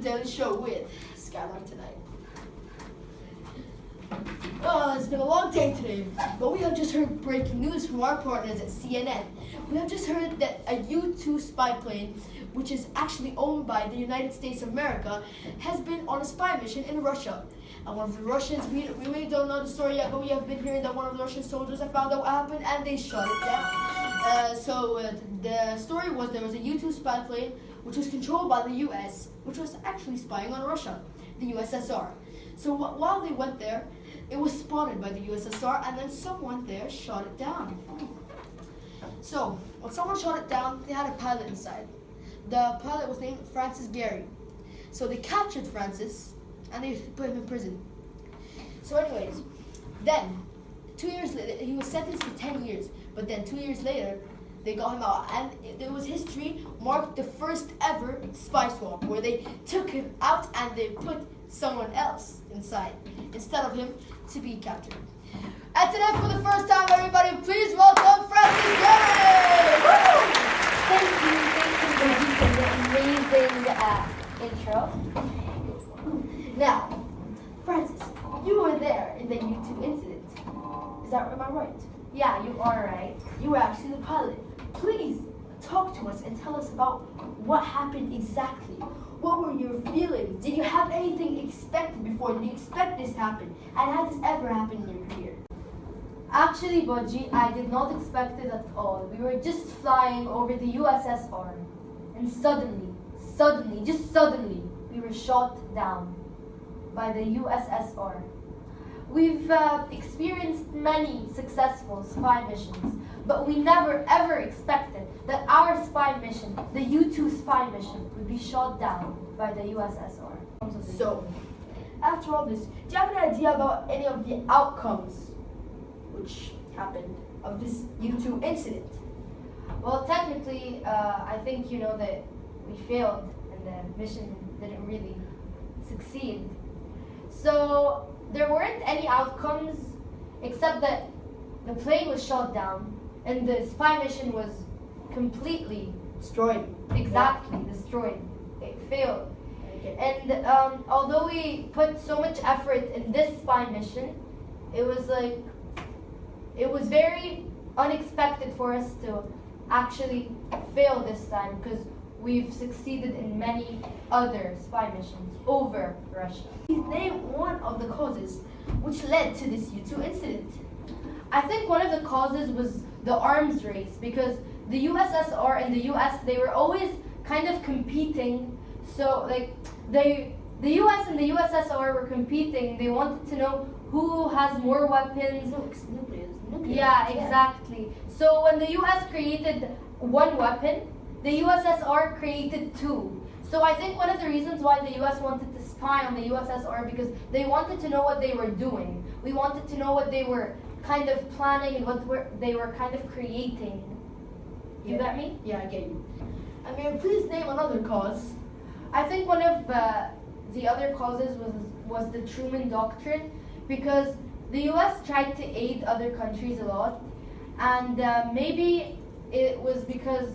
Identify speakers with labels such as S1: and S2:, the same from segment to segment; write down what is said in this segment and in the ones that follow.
S1: Daily Show with Skylar tonight. It's been a long day today, but we have just heard breaking news from our partners at CNN. We have just heard that a U-2 spy plane, which is actually owned by the United States of America, has been on a spy mission in Russia. And one of the Russians, we really don't know the story yet, but we have been hearing that one of the Russian soldiers have found out what happened and they shot it down. The story was there was a U-2 spy plane which was controlled by the US, which was actually spying on Russia, the USSR. So while they went there, it was spotted by the USSR, and then someone there shot it down. So when someone shot it down, they had a pilot inside. The pilot was named Francis Gehry. So they captured Francis and they put him in prison. So anyways, then 2 years later, he was sentenced to 10 years, but then 2 years later, they got him out, and there was history marked the first ever spy swap, where they took him out and they put someone else inside instead of him to be captured. And tonight, for the first time, everybody, please welcome Francis Gehry!
S2: Thank you for the amazing intro.
S1: Now, Francis, you were there in the U-2 incident. Am I right?
S2: Yeah, you are right.
S1: You were actually the pilot. Please talk to us and tell us about what happened exactly. What were your feelings? Did you have anything expected before? Did you expect this to happen? And has this ever happened in your career?
S2: Actually, Budgie, I did not expect it at all. We were just flying over the USSR, and suddenly, we were shot down by the USSR. We've experienced many successful spy missions, but we never ever expected that our spy mission, the U-2 spy mission, would be shot down by the USSR.
S1: So, after all this, do you have any idea about any of the outcomes which happened of this U-2 incident?
S2: Well, technically, I think you know that we failed and the mission didn't really succeed. So, there weren't any outcomes except that the plane was shot down and the spy mission was completely
S1: destroyed.
S2: Exactly, destroyed. It failed.
S1: Okay.
S2: And although we put so much effort in this spy mission, it was very unexpected for us to actually fail this time, because we've succeeded in many other spy missions over Russia.
S1: Please name one of the causes which led to this U-2 incident.
S2: I think one of the causes was the arms race, because the USSR and the US, they were always kind of competing. So the US and the USSR were competing. They wanted to know who has more weapons.
S1: Nuclear.
S2: Yeah, exactly. So when the US created one weapon, the USSR created two. So I think one of the reasons why the US wanted to spy on the USSR, because they wanted to know what they were doing. We wanted to know what they were kind of planning and what they were kind of creating. You get me?
S1: Yeah, I get you. I mean, please name another cause.
S2: I think one of the other causes was the Truman Doctrine, because the US tried to aid other countries a lot, and maybe it was because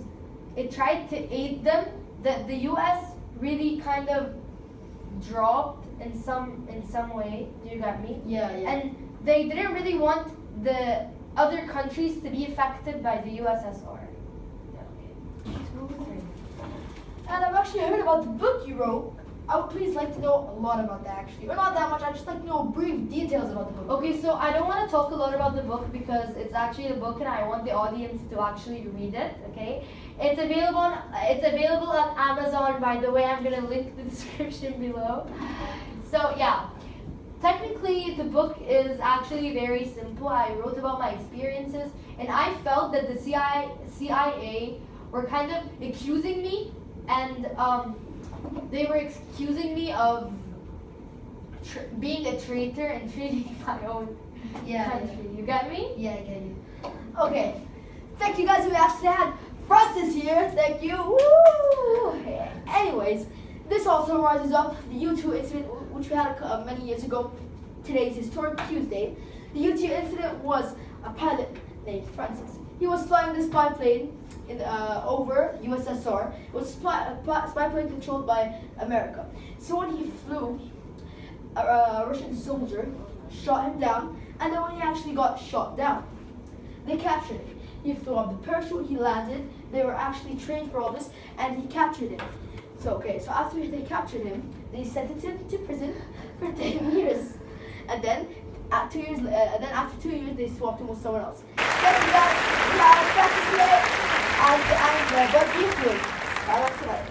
S2: it tried to aid them that the US really kind of dropped in some way. Do you get me?
S1: Yeah.
S2: And they didn't really want the other countries to be affected by the USSR.
S1: Yeah, okay. 2, 3. And I've actually heard about the book you wrote. I would please like to know a lot about that, actually. Or not that much, I'd just like to know brief details about the book.
S2: Okay, so I don't want to talk a lot about the book because it's actually a book and I want the audience to actually read it, okay? It's available on Amazon, by the way. I'm going to link the description below. So yeah, technically the book is actually very simple. I wrote about my experiences, and I felt that the CIA were kind of accusing me, and they were accusing me of being a traitor and treating my own country. You get me?
S1: Yeah, I get you. Okay. Thank you guys. We actually had Francis here. Thank you. Woo! Anyways, this all summarizes up the U-2 incident which we had many years ago. Today's Historic Tuesday. The U-2 incident was a pilot named Francis. He was flying this spy plane over USSR. It was a spy plane controlled by America. So when he flew, a Russian soldier shot him down, and then when he actually got shot down, they captured him. He flew off the parachute, he landed, they were actually trained for all this, and he captured him. So after they captured him, they sentenced him to prison for 10 years. And then, after 2 years, they swapped him with someone else. Thank you guys, we have Francis here, and Bud Buford. Bye-bye tonight.